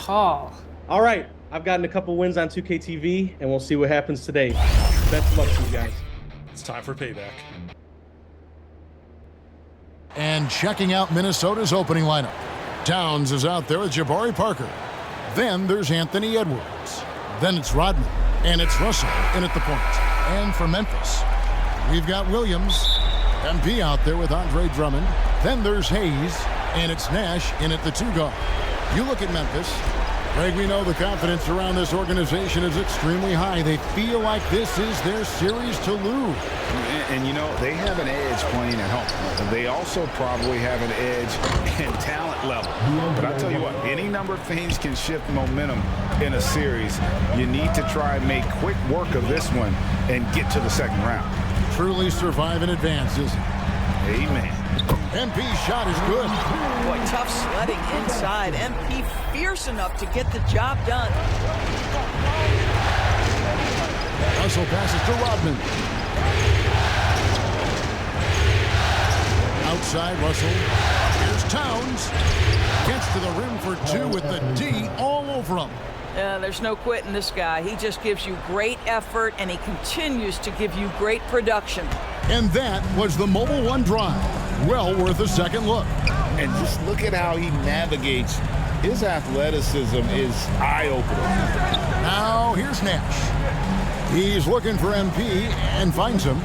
call. All right, I've gotten a couple wins on 2K TV, and we'll see what happens today. Best of luck to you guys. It's time for payback. And checking out Minnesota's opening lineup. Towns is out there with Jabari Parker. Then there's Anthony Edwards. Then it's Rodman. And it's Russell in at the point. And for Memphis, we've got Williams. MP out there with Andre Drummond. Then there's Hayes. And it's Nash in at the 2 guard. You look at Memphis. Greg, we know the confidence around this organization is extremely high. They feel like this is their series to lose. And you know, they have an edge playing at home. They also probably have an edge in talent level. But I tell you what, any number of things can shift momentum in a series. You need to try and make quick work of this one and get to the second round. Truly survive in advance, isn't it? Amen. MP's shot is good. Boy, tough sledding inside. MP fierce enough to get the job done. Russell passes to Rodman. Outside, Russell. Here's Towns. Gets to the rim for 2 with the D all over him. There's no quitting this guy. He just gives you great effort, and he continues to give you great production. And that was the Mobile One drive. Well worth a second look. And just look at how he navigates. His athleticism is eye-opening. Now here's Nash. He's looking for MP and finds him.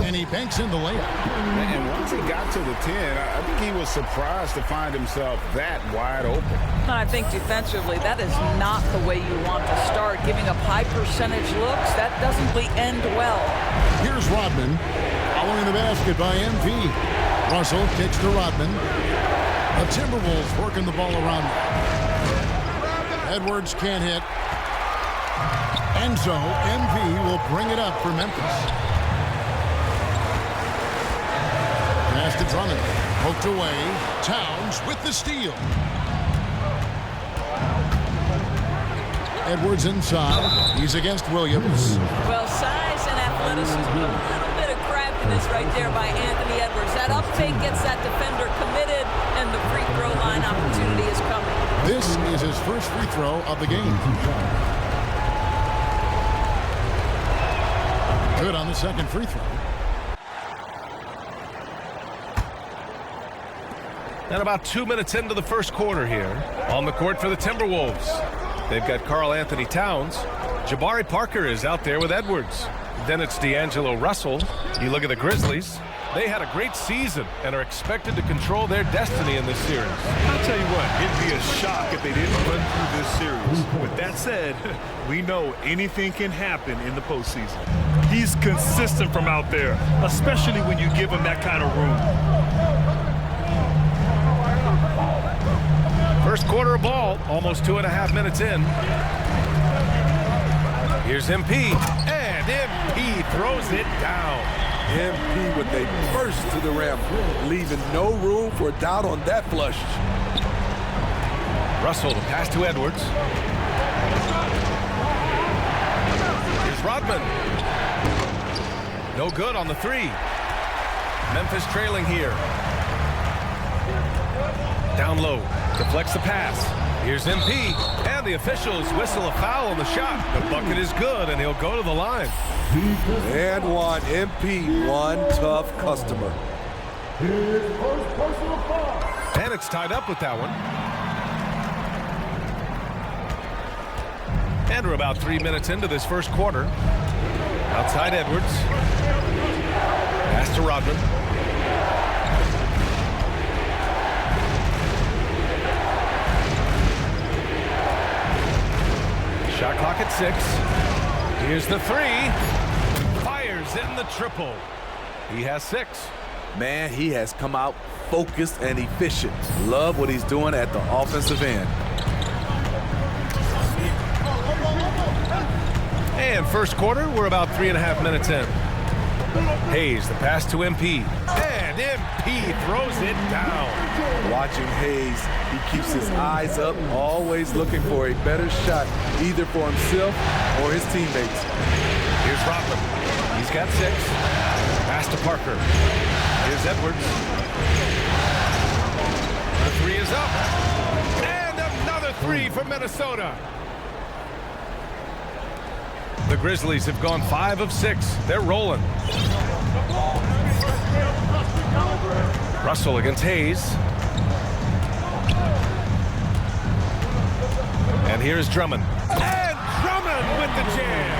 And he banks in the layup. And once he got to the 10, I think he was surprised to find himself that wide open. I think defensively, that is not the way you want to start. Giving up high percentage looks, that doesn't end well. Here's Rodman. Following the basket by MP. Russell kicks to Rodman. The Timberwolves working the ball around. Edwards can't hit. And so MP will bring it up for Memphis. Pass to Drummond. Poked away. Towns with the steal. Edwards inside. He's against Williams. Well, size and athleticism, a little bit of craftiness right there by Anthony Edwards. That uptake gets that defender committed, and the free throw line opportunity is coming. This is his first free throw of the game. Good on the second free throw. And about 2 minutes into the first quarter here. On the court for the Timberwolves. They've got Karl Anthony Towns. Jabari Parker is out there with Edwards. Then it's D'Angelo Russell. You look at the Grizzlies. They had a great season and are expected to control their destiny in this series. I'll tell you what, it'd be a shock if they didn't run through this series. With that said, we know anything can happen in the postseason. He's consistent from out there, especially when you give him that kind of room. First quarter of ball, almost 2.5 minutes in. Here's MP, and MP throws it down. MP with a burst to the rim, leaving no room for doubt on that flush. Russell to pass to Edwards. Here's Rodman. No good on the 3. Memphis trailing here. Down low, deflects the pass. Here's MP, and the officials whistle a foul on the shot. The bucket is good, and he'll go to the line. And one, MP, one tough customer. And it's tied up with that one. And we're about 3 minutes into this first quarter. Outside Edwards. Pass to Rodman. Shot clock at 6. Here's the 3. Fires in the triple. He has 6. Man, he has come out focused and efficient. Love what he's doing at the offensive end. And first quarter, we're about 3.5 minutes in. Hayes, the pass to MP. And MP throws it down. Watching Hayes, he keeps his eyes up, always looking for a better shot, either for himself or his teammates. Here's Rodman. He's got 6. Pass to Parker. Here's Edwards. The 3 is up. And the three for Minnesota. The Grizzlies have gone 5 of 6. They're rolling. Russell against Hayes. And here's Drummond. And Drummond with the jam.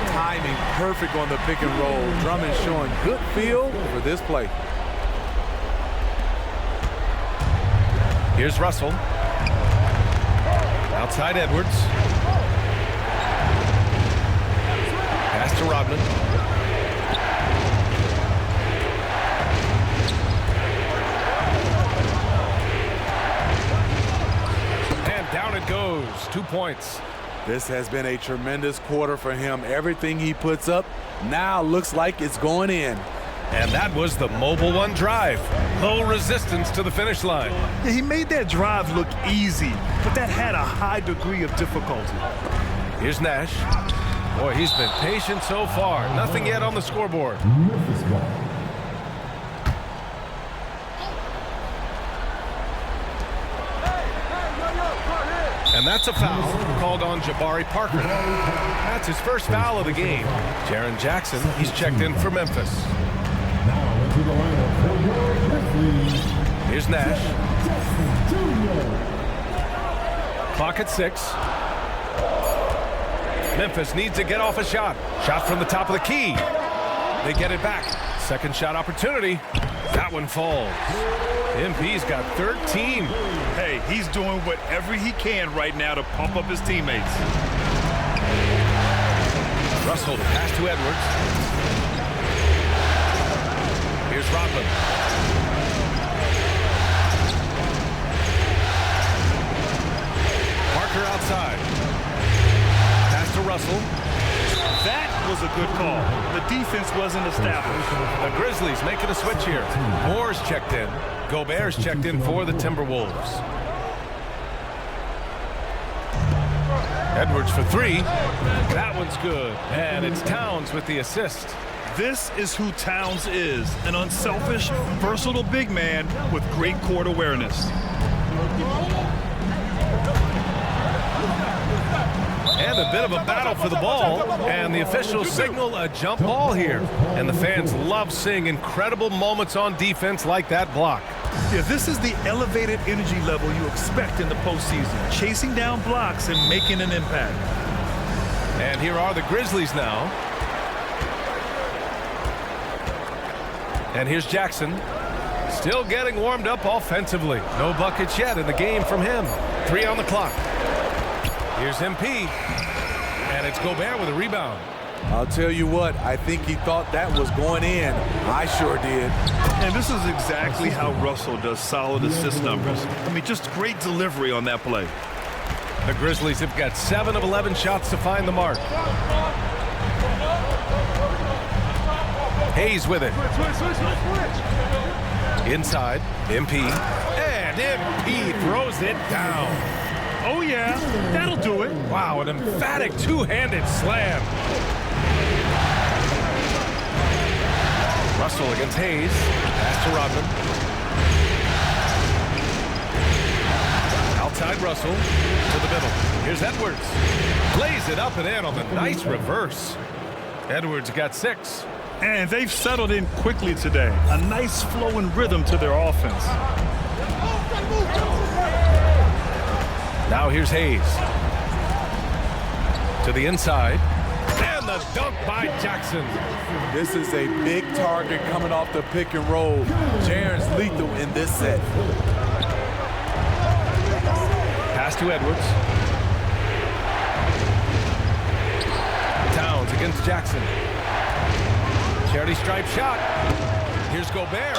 Timing perfect on the pick and roll. Drummond showing good feel for this play. Here's Russell. Outside Edwards. Pass to Rodman. And down it goes. 2 points. This has been a tremendous quarter for him. Everything he puts up now looks like it's going in. And that was the Mobile One drive. Low resistance to the finish line. Yeah, he made that drive look easy, but that had a high degree of difficulty. Here's Nash. Boy, he's been patient so far. Nothing yet on the scoreboard. And that's a foul called on Jabari Parker. That's his first foul of the game. Jaren Jackson, he's checked in for Memphis. Here's Nash. Clock at 6. Memphis needs to get off a shot. Shot from the top of the key. They get it back. Second shot opportunity. That one falls. MP's got 13. Hey, he's doing whatever he can right now to pump up his teammates. Russell to pass to Edwards. Here's Rodman. Parker outside. Pass to Russell. That was a good call. The defense wasn't established. The Grizzlies making a switch here. Moore's checked in. Gobert's checked in for the Timberwolves. Edwards for 3. That one's good. And it's Towns with the assist. This is who Towns is, an unselfish, versatile big man with great court awareness. And a bit of a battle for the ball, and the officials signal a jump ball here. And the fans love seeing incredible moments on defense like that block. Yeah, this is the elevated energy level you expect in the postseason, chasing down blocks and making an impact. And here are the Grizzlies now. And here's Jackson, still getting warmed up offensively. No buckets yet in the game from him. 3 on the clock. Here's MP, and it's Gobert with a rebound. I'll tell you what, I think he thought that was going in. I sure did. And this is exactly how Russell does solid assist numbers. I mean, just great delivery on that play. The Grizzlies have got 7 of 11 shots to find the mark. Hayes with it. Inside, MP. And MP throws it down. Oh, yeah, that'll do it. Wow, an emphatic two-handed slam. Russell against Hayes. Pass to Rodman. Outside Russell to the middle. Here's Edwards. Lays it up and in on the nice reverse. Edwards got 6. And they've settled in quickly today. A nice flowing rhythm to their offense. Now here's Hayes. To the inside. And the dunk by Jackson. This is a big target coming off the pick and roll. Jaren's lethal in this set. Pass to Edwards. Towns against Jackson. Charity stripe shot. Here's Gobert.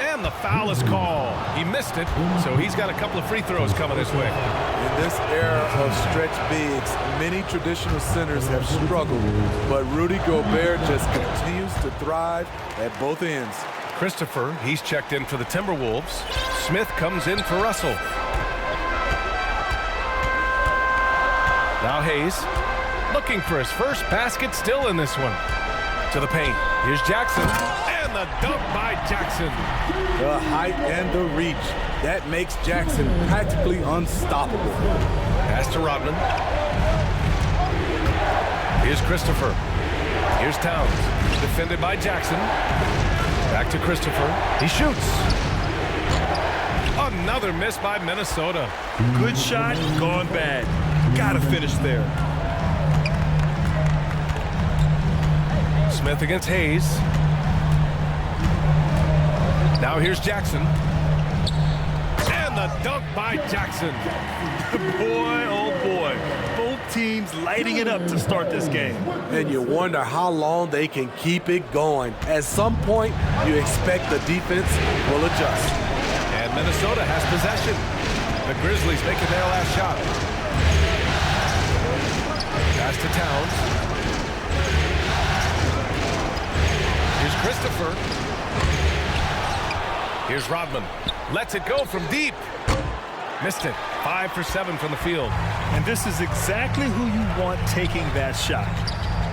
And the foul is called. He missed it, so he's got a couple of free throws coming his way. In this era of stretch bigs, many traditional centers have struggled, but Rudy Gobert just continues to thrive at both ends. Christopher, he's checked in for the Timberwolves. Smith comes in for Russell. Now Hayes, looking for his first basket, still in this one. To the paint. Here's Jackson. And the dunk by Jackson. The height and the reach. That makes Jackson practically unstoppable. Pass to Rodman. Here's Christopher. Here's Towns. Defended by Jackson. Back to Christopher. He shoots. Another miss by Minnesota. Good shot, gone bad. Gotta finish there. Smith against Hayes. Now here's Jackson. And the dunk by Jackson. Boy, oh boy. Both teams lighting it up to start this game. And you wonder how long they can keep it going. At some point, you expect the defense will adjust. And Minnesota has possession. The Grizzlies making their last shot. Pass to Towns. Here's Christopher. Here's Rodman. Lets it go from deep. Missed it. 5 for 7 from the field. And this is exactly who you want taking that shot.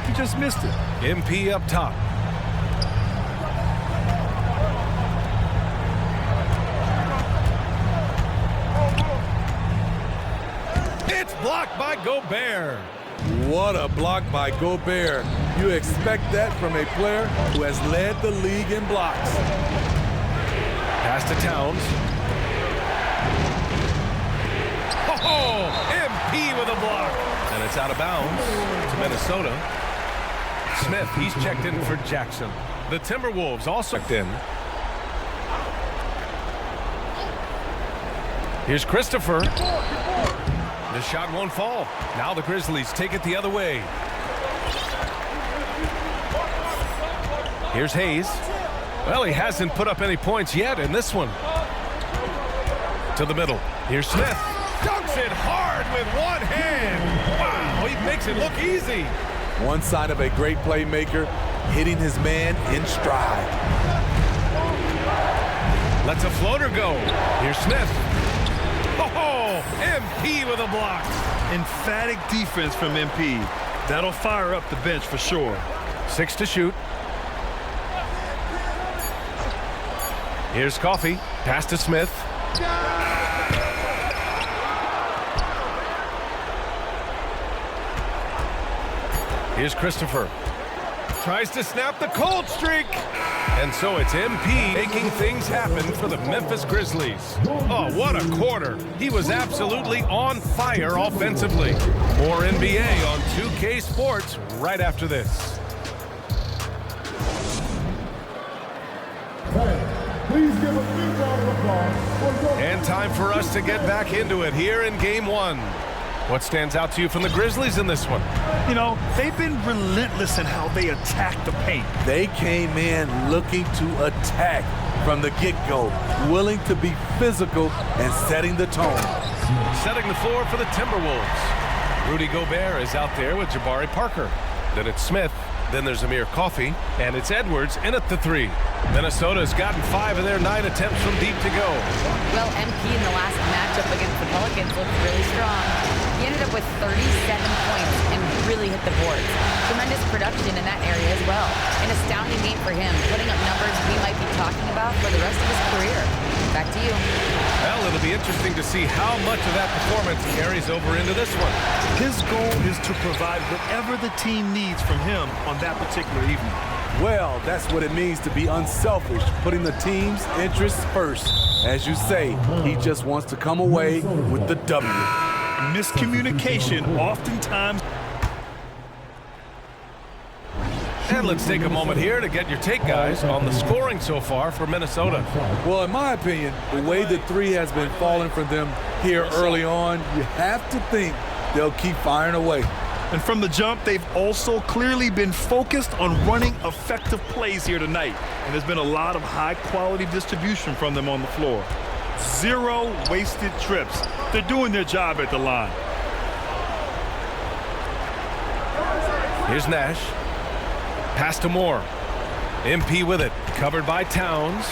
He just missed it. MP up top. It's blocked by Gobert. What a block by Gobert. You expect that from a player who has led the league in blocks. Pass to Towns. Oh, MP with a block. And it's out of bounds to Minnesota. Smith, he's checked in for Jackson. The Timberwolves also checked in. Here's Christopher. The shot won't fall. Now the Grizzlies take it the other way. Here's Hayes. Well, he hasn't put up any points yet in this one. To the middle. Here's Smith. Dunks it hard with one hand. Wow, he makes it look easy. One sign of a great playmaker, hitting his man in stride. Lets a floater go. Here's Smith. Oh, MP with a block. Emphatic defense from MP. That'll fire up the bench for sure. 6 to shoot. Here's Coffey. Pass to Smith. Here's Christopher. Tries to snap the cold streak. And so it's MP making things happen for the Memphis Grizzlies. Oh, what a quarter. He was absolutely on fire offensively. More NBA on 2K Sports right after this. Please give a big round of applause. And time for us to get back into it here in Game 1. What stands out to you from the Grizzlies in this one? You know, they've been relentless in how they attack the paint. They came in looking to attack from the get-go, willing to be physical and setting the tone. Setting the floor for the Timberwolves. Rudy Gobert is out there with Jabari Parker. Then it's Smith. Then there's Amir Coffey. And it's Edwards in at the 3. Minnesota's gotten 5 of their 9 attempts from deep to go. Well, MP in the last matchup against the Pelicans looked really strong. He ended up with 37 points and really hit the boards. Tremendous production in that area as well. An astounding game for him, putting up numbers we might be talking about for the rest of his career. Back to you. Well, it'll be interesting to see how much of that performance carries over into this one. His goal is to provide whatever the team needs from him on that particular evening. Well, that's what it means to be unselfish, putting the team's interests first. As you say, he just wants to come away with the W. Miscommunication oftentimes. And let's take a moment here to get your take, guys, on the scoring so far for Minnesota. Well, in my opinion, the way the 3 has been falling for them here early on, you have to think they'll keep firing away. And from the jump, they've also clearly been focused on running effective plays here tonight. And there's been a lot of high-quality distribution from them on the floor. 0 wasted trips. They're doing their job at the line. Here's Nash. Pass to Moore. MP with it. Covered by Towns.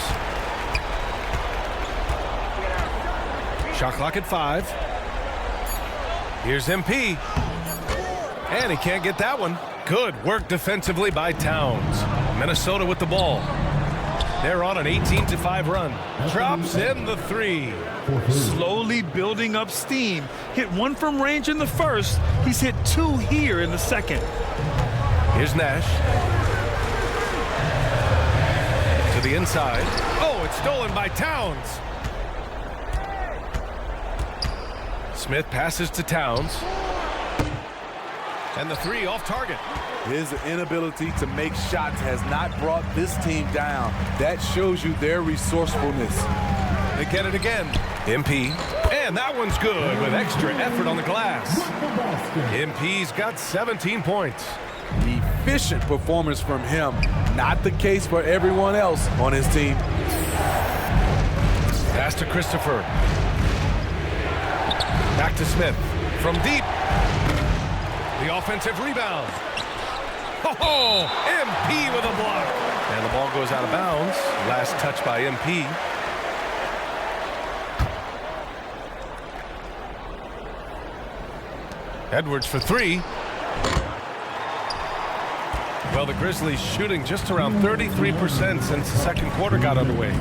Shot clock at 5. Here's MP. And he can't get that one. Good work defensively by Towns. Minnesota with the ball. They're on an 18-5 run. Drops in the 3. Slowly building up steam. Hit 1 from range in the first. He's hit 2 here in the second. Here's Nash. To the inside. Oh, it's stolen by Towns. Smith passes to Towns. And the 3 off target. His inability to make shots has not brought this team down. That shows you their resourcefulness. They get it again. MP. And that one's good with extra effort on the glass. MP's got 17 points. Efficient performance from him. Not the case for everyone else on his team. Pass to Christopher. Back to Smith. From deep. The offensive rebound. Oh, MP with a block. And the ball goes out of bounds. Last touch by MP. Edwards for 3. Well, the Grizzlies shooting just around 33% since the second quarter got underway.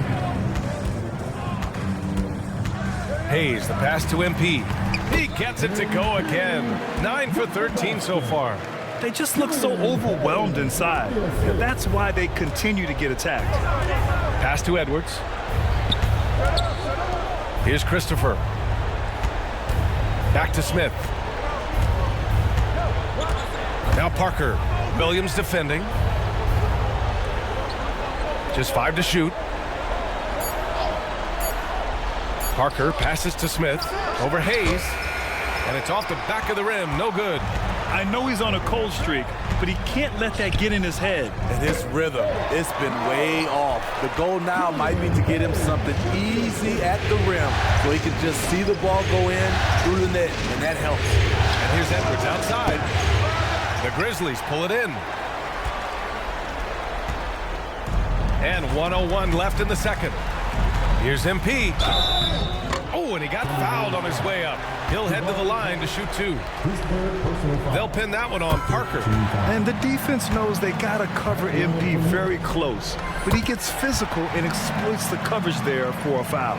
Hayes, the pass to MP. He gets it to go again. 9 for 13 so far. They just look so overwhelmed inside. And that's why they continue to get attacked. Pass to Edwards. Here's Christopher. Back to Smith. Now Parker. Williams defending. Just 5 to shoot. Parker passes to Smith. Over Hayes. And it's off the back of the rim. No good. I know he's on a cold streak, but he can't let that get in his head. And his rhythm, it's been way off. The goal now might be to get him something easy at the rim so he can just see the ball go in through the net, and that helps. And here's Edwards outside. The Grizzlies pull it in. And 1:01 left in the second. Here's MP. Oh, and he got fouled on his way up. He'll head to the line to shoot 2. They'll pin that one on Parker. And the defense knows they got to cover MP very close. But he gets physical and exploits the coverage there for a foul.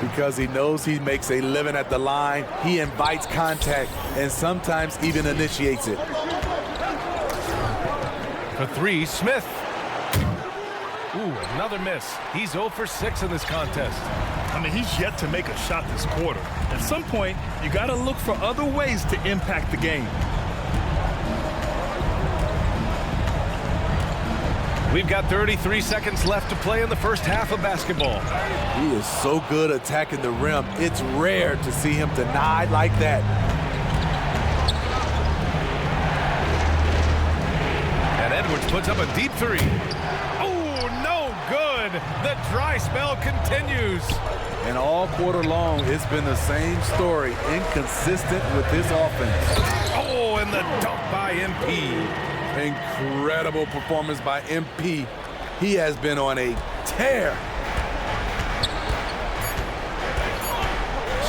Because he knows he makes a living at the line, he invites contact and sometimes even initiates it. For 3, Smith. Ooh, another miss. He's 0 for 6 in this contest. I mean, he's yet to make a shot this quarter. At some point, you got to look for other ways to impact the game. We've got 33 seconds left to play in the first half of basketball. He is so good attacking the rim. It's rare to see him denied like that. And Edwards puts up a deep 3. Oh, no good. The dry spell continues. And all quarter long, it's been the same story. Inconsistent with his offense. Oh, and the dunk by MP. Incredible performance by MP. He has been on a tear.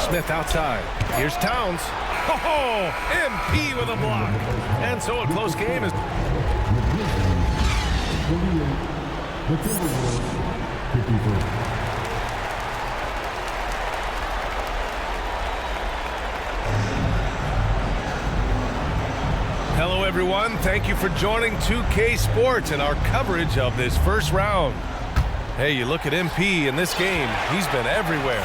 Smith outside. Here's Towns. Oh, MP with a block. And so a close game is... Hello, everyone. Thank you for joining 2K Sports and our coverage of this first round. Hey, you look at MP in this game. He's been everywhere.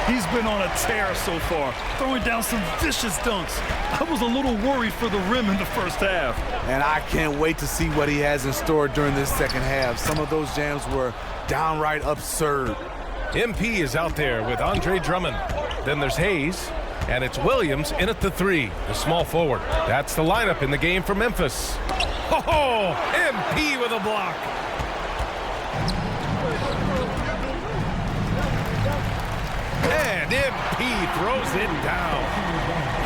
He's been on a tear so far, throwing down some vicious dunks. I was a little worried for the rim in the first half. And I can't wait to see what he has in store during this second half. Some of those jams were downright absurd. MP is out there with Andre Drummond. Then there's Hayes. And it's Williams in at the 3, the small forward. That's the lineup in the game for Memphis. Oh, MP with a block. And MP throws it down.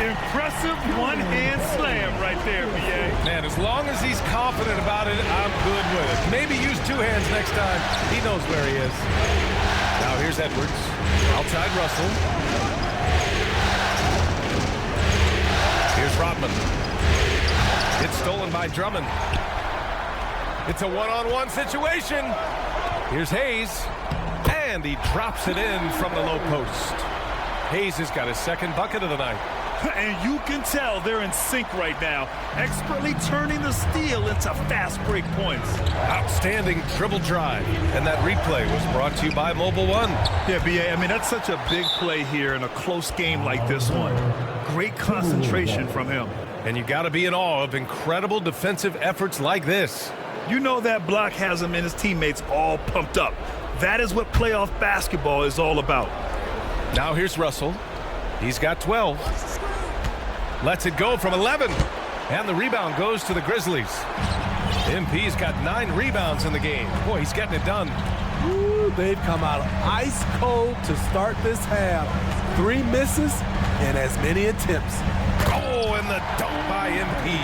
Impressive one-hand slam right there, BA. Man, as long as he's confident about it, I'm good with it. Maybe use 2 hands next time. He knows where he is. Now here's Edwards. Outside Russell. Here's Rodman. It's stolen by Drummond. It's a one-on-one situation. Here's Hayes. And he drops it in from the low post. Hayes has got his second bucket of the night. And you can tell they're in sync right now, expertly turning the steal into fast break points. Outstanding dribble drive. And that replay was brought to you by Mobile One. Yeah, BA, I mean, that's such a big play here in a close game like this one. Great concentration from him. And you got to be in awe of incredible defensive efforts like this. You know that block has him and his teammates all pumped up. That is what playoff basketball is all about. Now here's Russell. He's got 12. Lets it go from 11. And the rebound goes to the Grizzlies. MP's got 9 rebounds in the game. Boy, he's getting it done. Ooh, they've come out ice cold to start this half. 3 misses and as many attempts. Oh, and the dunk by MP.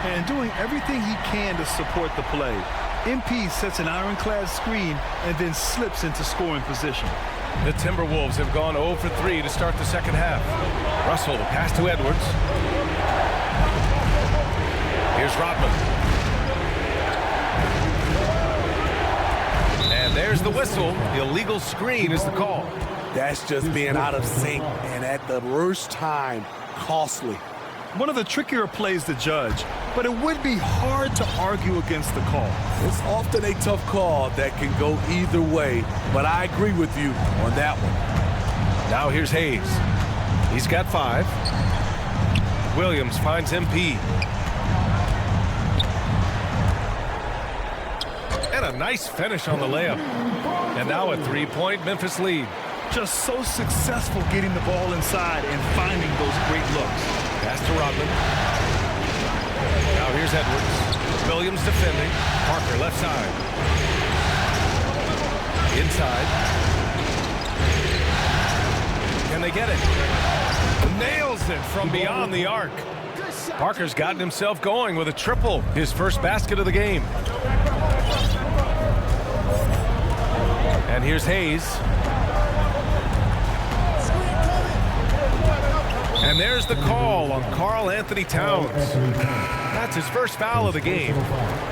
And doing everything he can to support the play. MP sets an ironclad screen and then slips into scoring position. The Timberwolves have gone 0 for 3 to start the second half. Russell, the pass to Edwards. Here's Rodman. And there's the whistle. The illegal screen is the call. That's just being out of sync and at the worst time, costly. One of the trickier plays to judge, but it would be hard to argue against the call. It's often a tough call that can go either way, but I agree with you on that one. Now here's Hayes. He's got 5. Williams finds MP. And a nice finish on the layup. And now a 3-point Memphis lead. Just so successful getting the ball inside and finding those great looks. Pass to Rodman. Now here's Edwards. Williams defending. Parker left side. Inside. Can they get it? Nails it from beyond the arc. Parker's gotten himself going with a triple. His first basket of the game. And here's Hayes. And there's the call on Karl Anthony Towns. That's his first foul of the game.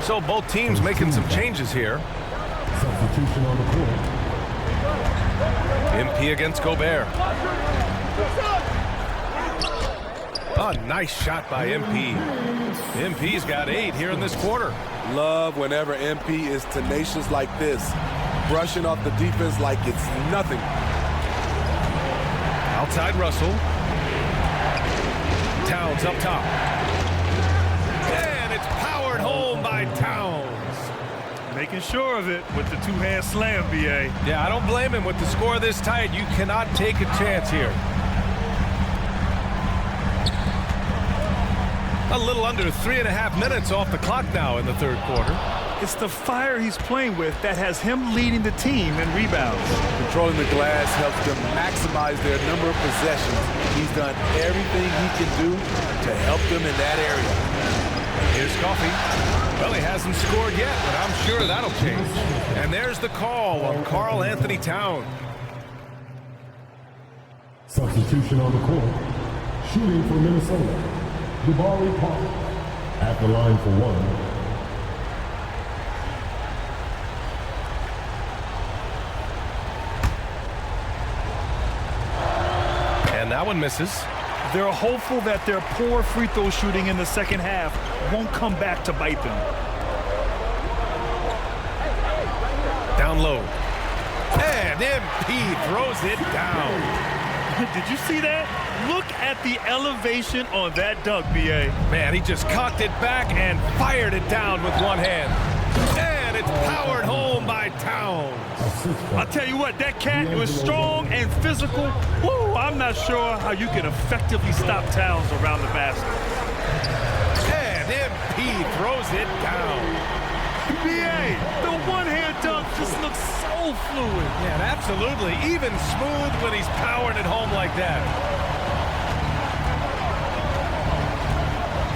So both teams making some changes here. Substitution on the court. MP against Gobert. A nice shot by MP. MP's got 8 here in this quarter. Love whenever MP is tenacious like this, brushing off the defense like it's nothing. Outside Russell. Towns up top. And it's powered home by Towns. Making sure of it with the 2-hand slam, BA. Yeah, I don't blame him with the score this tight. You cannot take a chance here. A little under 3.5 minutes off the clock now in the third quarter. It's the fire he's playing with that has him leading the team in rebounds. Controlling the glass helps them maximize their number of possessions. He's done everything he can do to help them in that area. Here's Coffey. Well, he hasn't scored yet, but I'm sure that'll change. And there's the call on Karl Anthony Towns. Substitution on the court. Shooting for Minnesota. Jabari Parker at the line for 1. And that one misses. They're hopeful that their poor free throw shooting in the second half won't come back to bite them. Down low. And MP throws it down. Did you see that? Look at the elevation on that dunk, BA. Man, he just cocked it back and fired it down with one hand. And it's powered home by Towns. I'll tell you what, that cat was strong and physical. Woo, I'm not sure how you can effectively stop Towns around the basket. And MP throws it down. BA, the one-hand dunk just looks so fluid. Yeah, absolutely. Even smooth when he's powering it home like that.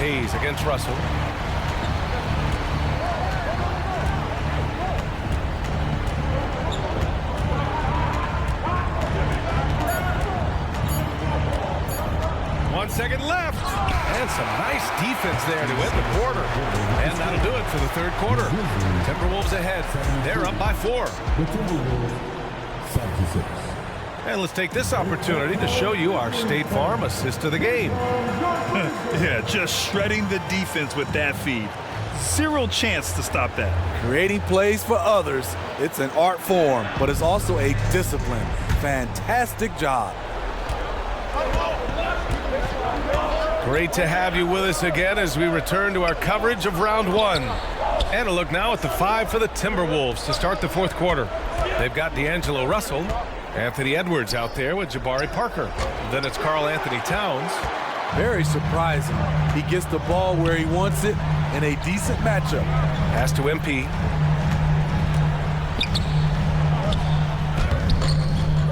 Hayes against Russell. Second left, And some nice defense there to end the quarter. And that'll do it for the third quarter. Timberwolves ahead. They're up by 4. The Timberwolves, 76. And let's take this opportunity to show you our State Farm assist of the game. Yeah, just shredding the defense with that feed. Zero chance to stop that. Creating plays for others, it's an art form, but it's also a discipline. Fantastic job. Great to have you with us again as we return to our coverage of round 1. And a look now at the 5 for the Timberwolves to start the fourth quarter. They've got D'Angelo Russell, Anthony Edwards out there with Jabari Parker. Then it's Karl Anthony Towns. Very surprising. He gets the ball where he wants it in a decent matchup. Pass to MP.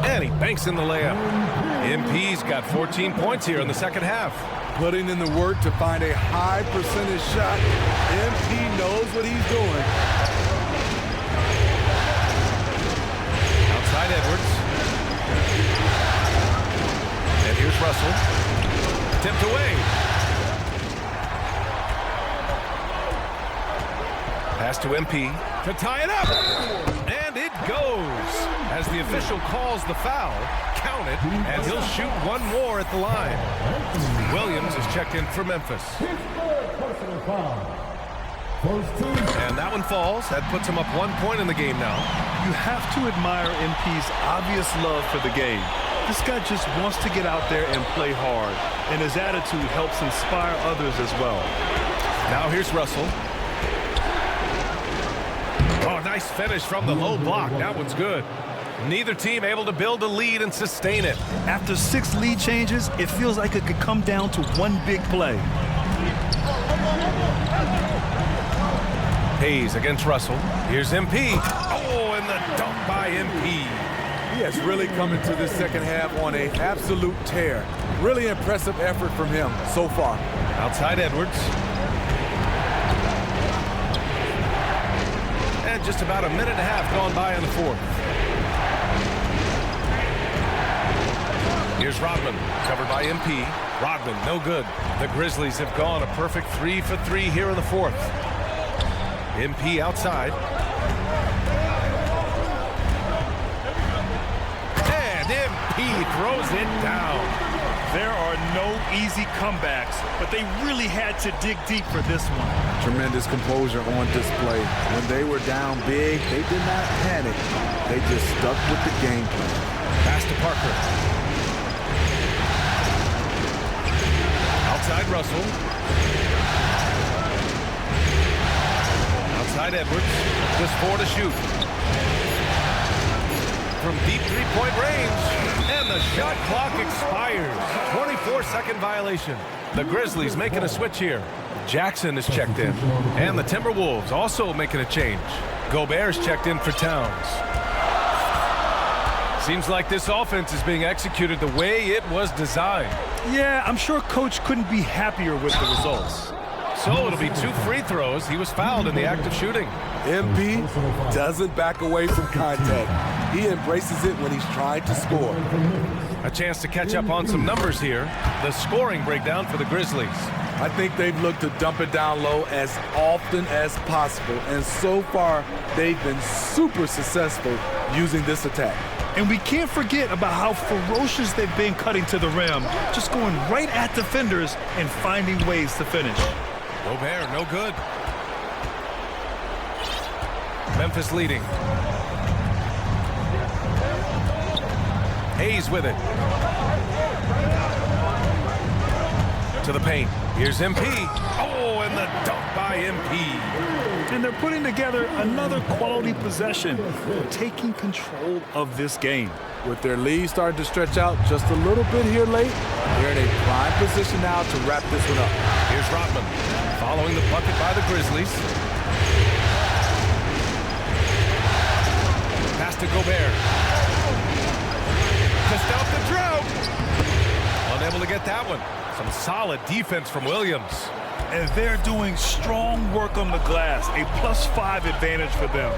And he banks in the layup. MP's got 14 points here in the second half. Putting in the work to find a high percentage shot. MP knows what he's doing. Outside Edwards. And here's Russell. Tipped away. Pass to MP to tie it up. And it goes. As the official calls the foul, count it, and he'll shoot one more at the line. Williams is checked in for Memphis. And that one falls. That puts him up 1 point in the game now. You have to admire MP's obvious love for the game. This guy just wants to get out there and play hard, and his attitude helps inspire others as well. Now here's Russell. Oh, nice finish from the low block. That one's good. Neither team able to build a lead and sustain it. After 6 lead changes, it feels like it could come down to one big play. Hayes against Russell. Here's MP. Oh, and the dunk by MP. He has really come into this second half on an absolute tear. Really impressive effort from him so far. Outside Edwards. And just about a minute and a half gone by in the fourth. Here's Rodman, covered by MP. Rodman, no good. The Grizzlies have gone a perfect 3 for 3 here in the fourth. MP outside. And MP throws it down. There are no easy comebacks, but they really had to dig deep for this one. Tremendous composure on display. When they were down big, they did not panic. They just stuck with the game plan. Pass to Parker. Outside Russell. Outside Edwards. Just 4 to shoot. From deep three-point range. And the shot clock expires. 24-second violation. The Grizzlies making a switch here. Jackson is checked in. And the Timberwolves also making a change. Gobert's checked in for Towns. Seems like this offense is being executed the way it was designed. Yeah, I'm sure Coach couldn't be happier with the results. So it'll be 2 free throws. He was fouled in the act of shooting. MP doesn't back away from contact. He embraces it when he's trying to score. A chance to catch up on some numbers here. The scoring breakdown for the Grizzlies. I think they've looked to dump it down low as often as possible. And so far, they've been super successful using this attack. And we can't forget about how ferocious they've been cutting to the rim, just going right at defenders and finding ways to finish. Gobert, no good. Memphis leading. Hayes with it. To the paint. Here's MP. Oh, and the dunk by MP. And they're putting together another quality possession, taking control of this game. With their lead starting to stretch out just a little bit here late, they're in a prime position now to wrap this one up. Here's Rodman, following the bucket by the Grizzlies. Pass to Gobert. To stop the drought. Unable to get that one. Some solid defense from Williams. And they're doing strong work on the glass, a +5 advantage for them.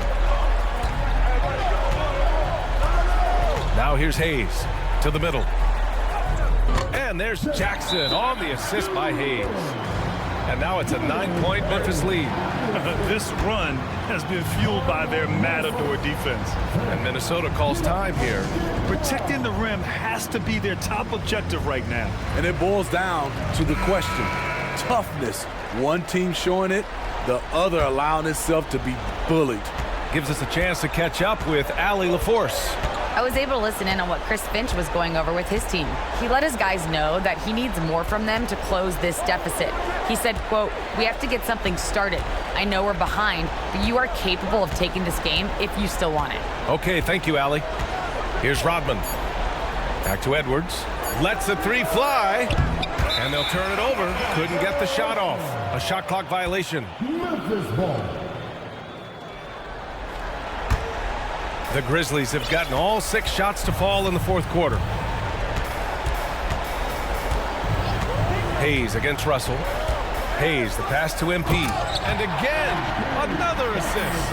Now here's Hayes to the middle. And And there's Jackson on the assist by Hayes. And now it's a 9-point Memphis lead. This run has been fueled by their matador defense. And Minnesota calls time here. Protecting the rim has to be their top objective right now. And it boils down to the question. Toughness. One team showing it, the other allowing itself to be bullied. Gives us a chance to catch up with Allie LaForce. I was able to listen in on what Chris Finch was going over with his team. He let his guys know that he needs more from them to close this deficit. He said, quote, "We have to get something started. I know we're behind, but you are capable of taking this game if you still want it." Okay, thank you, Allie. Here's Rodman. Back to Edwards. Lets the three fly. And they'll turn it over. Couldn't get the shot off. A shot clock violation. Memphis ball. The Grizzlies have gotten all 6 shots to fall in the fourth quarter. Hayes against Russell. Hayes, the pass to MP. And again, another assist.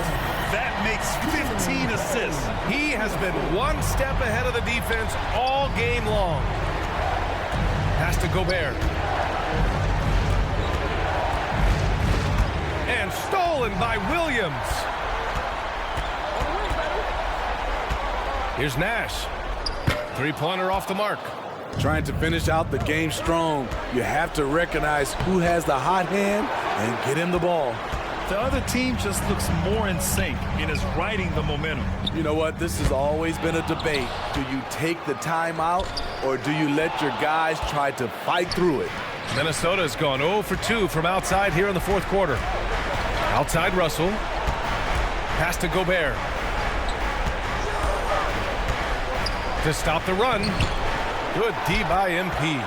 That makes 15 assists. He has been one step ahead of the defense all game long. Pass to Gobert. And stolen by Williams. Here's Nash. Three-pointer off the mark. Trying to finish out the game strong, you have to recognize who has the hot hand and get him the ball. The other team just looks more in sync and is riding the momentum. You know what? This has always been a debate. Do you take the timeout or do you let your guys try to fight through it? Minnesota's gone 0 for 2 from outside here in the fourth quarter. Outside Russell. Pass to Gobert. To stop the run. Good D by MP.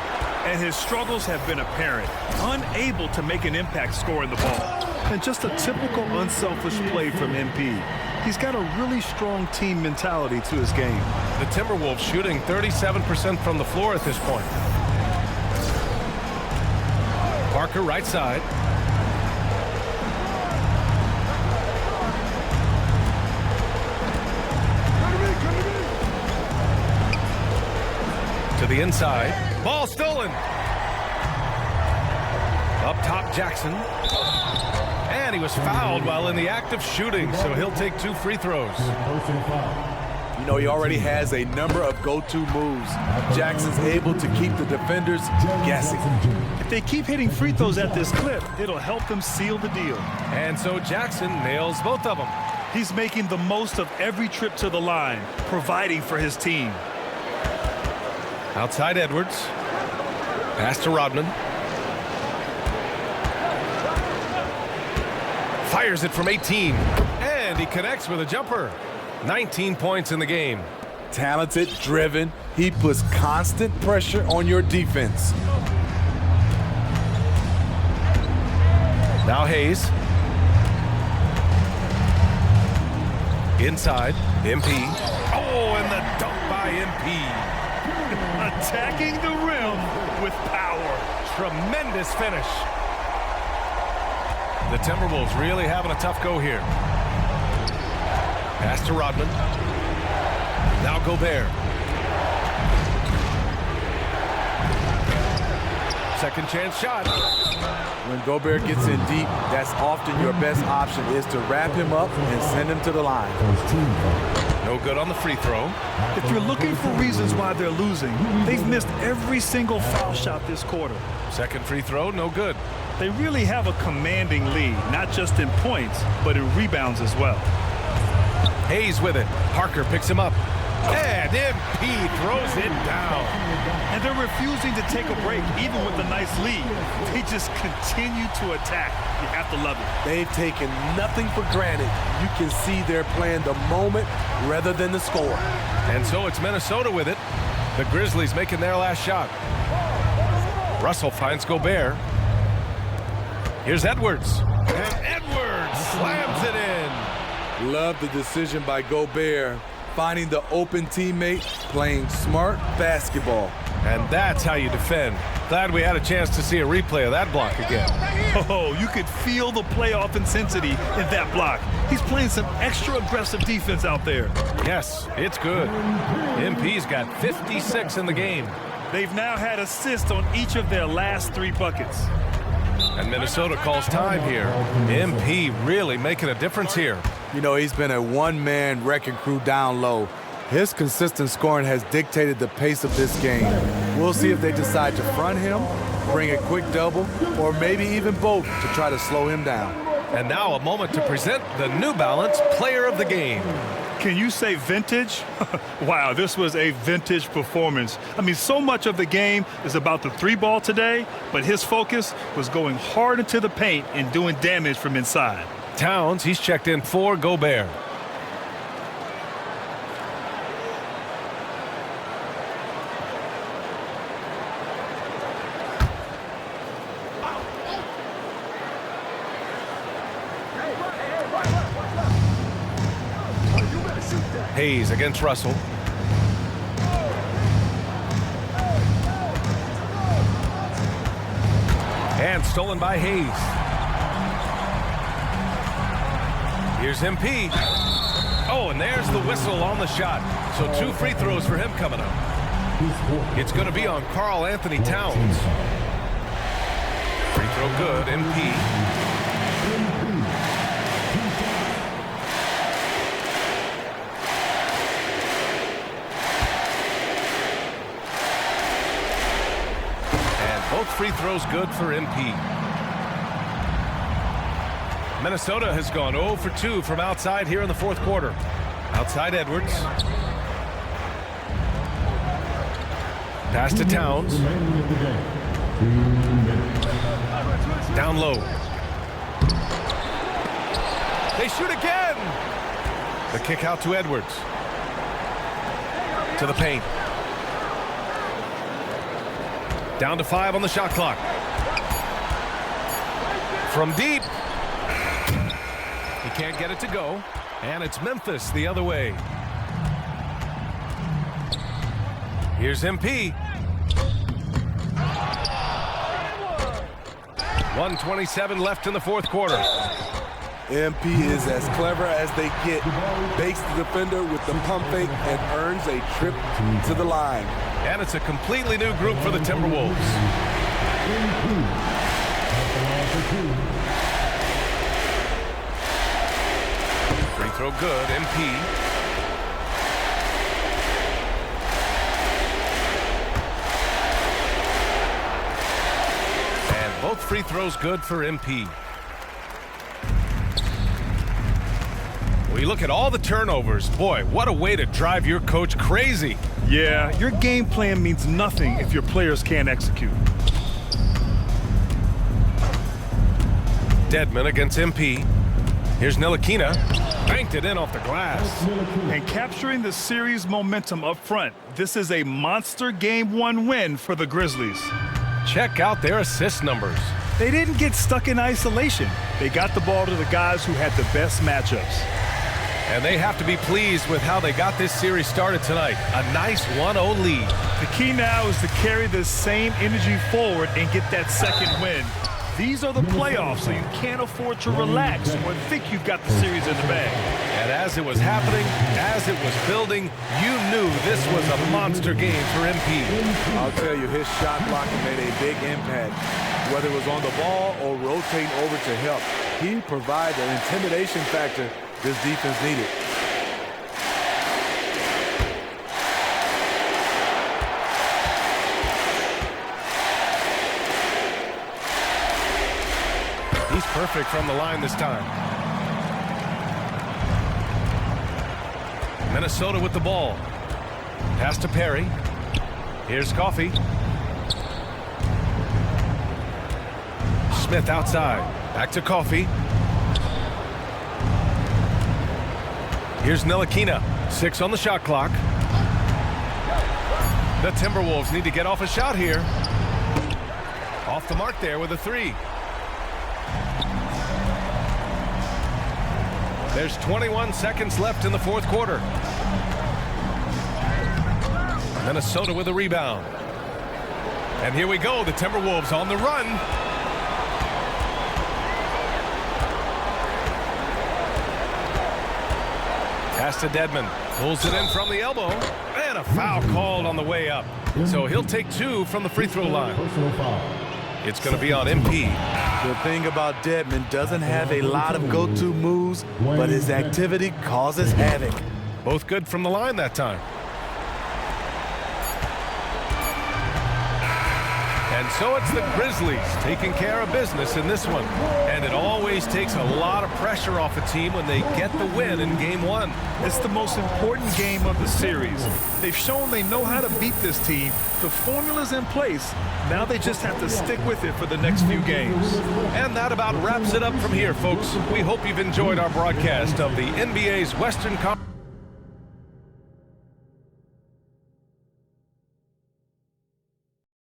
And his struggles have been apparent. Unable to make an impact scoring the ball. And just a typical unselfish play from MP. He's got a really strong team mentality to his game. The Timberwolves shooting 37% from the floor at this point. Parker right side. To the inside. Ball stolen. Up top, Jackson. And he was fouled while in the act of shooting, so he'll take 2 free throws. You know, he already has a number of go-to moves. Jackson's able to keep the defenders guessing. If they keep hitting free throws at this clip, it'll help them seal the deal. And so Jackson nails both of them. He's making the most of every trip to the line, providing for his team. Outside Edwards. Pass to Rodman. Fires it from 18. And he connects with a jumper. 19 points in the game. Talented, driven. He puts constant pressure on your defense. Now Hayes. Inside. MP. Oh, and the dunk by MP. Attacking the rim with power. Tremendous finish. The Timberwolves really having a tough go here. Pass to Rodman. Now Gobert. Second chance shot. When Gobert gets in deep, that's often your best option is to wrap him up and send him to the line. No good on the free throw. If you're looking for reasons why they're losing, they've missed every single foul shot this quarter. Second free throw, no good. They really have a commanding lead, not just in points, but in rebounds as well. Hayes with it. Parker picks him up. And MP throws it down. And they're refusing to take a break, even with a nice lead. They just continue to attack. You have to love it. They've taken nothing for granted. You can see they're playing the moment rather than the score. And so it's Minnesota with it. The Grizzlies making their last shot. Russell finds Gobert. Here's Edwards. And Edwards slams it in. Love the decision by Gobert. Finding the open teammate, playing smart basketball. And that's how you defend. Glad we had a chance to see a replay of that block again. Oh, you could feel the playoff intensity in that block. He's playing some extra aggressive defense out there. Yes, it's good. MP's got 56 in the game. They've now had assists on each of their last 3 buckets. And Minnesota calls time here. MP really making a difference here. You know, he's been a one-man wrecking crew down low. His consistent scoring has dictated the pace of this game. We'll see if they decide to front him, bring a quick double, or maybe even both to try to slow him down. And now a moment to present the New Balance Player of the Game. Can you say vintage? Wow, this was a vintage performance. I mean, so much of the game is about the 3-ball today, but his focus was going hard into the paint and doing damage from inside. Towns, he's checked in for Gobert. Hayes against Russell. And stolen by Hayes. Here's MP. Oh, and there's the whistle on the shot. So 2 free throws for him coming up. It's going to be on Karl Anthony Towns. Free throw good, MP. Both free throws good for MP. Minnesota has gone 0 for 2 from outside here in the 4th quarter. Outside Edwards. Pass to Towns. Down low. They shoot again. The kick out to Edwards. To the paint. Down to 5 on the shot clock. From deep. He can't get it to go. And it's Memphis the other way. Here's MP. 1:27 left in the 4th quarter. MP is as clever as they get. Bakes the defender with the pump fake and earns a trip to the line. And it's a completely new group for the Timberwolves. Free throw good, MP. And both free throws good for MP. We look at all the turnovers. Boy, what a way to drive your coach crazy. Yeah, your game plan means nothing if your players can't execute. Dedmon against MP. Here's Ntilikina. Banked it in off the glass. And capturing the series momentum up front. This is a monster Game 1 win for the Grizzlies. Check out their assist numbers. They didn't get stuck in isolation. They got the ball to the guys who had the best matchups. And they have to be pleased with how they got this series started tonight. A nice 1-0 lead. The key now is to carry this same energy forward and get that second win. These are the playoffs, so you can't afford to relax or think you've got the series in the bag. And as it was happening, as it was building, you knew this was a monster game for MP. I'll tell you, his shot blocking made a big impact. Whether it was on the ball or rotating over to help, he provided an intimidation factor this defense needed. He's perfect from the line this time. Minnesota with the ball. Pass to Perry. Here's Coffey. Smith outside. Back to Coffey. Here's Ntilikina. 6 on the shot clock. The Timberwolves need to get off a shot here. Off the mark there with a 3. There's 21 seconds left in the 4th quarter. Minnesota with a rebound. And here we go, the Timberwolves on the run. Pass to Dedmon. Pulls it in from the elbow. And a foul called on the way up. So he'll take 2 from the free throw line. Personal foul. It's going to be on MP. The thing about Dedmon, doesn't have a lot of go-to moves, but his activity causes havoc. Both good from the line that time. And so it's the Grizzlies taking care of business in this one. And it always takes a lot of pressure off a team when they get the win in Game 1. It's the most important game of the series. They've shown they know how to beat this team. The formula's in place. Now they just have to stick with it for the next few games. And that about wraps it up from here, folks. We hope you've enjoyed our broadcast of the NBA's Western Conference.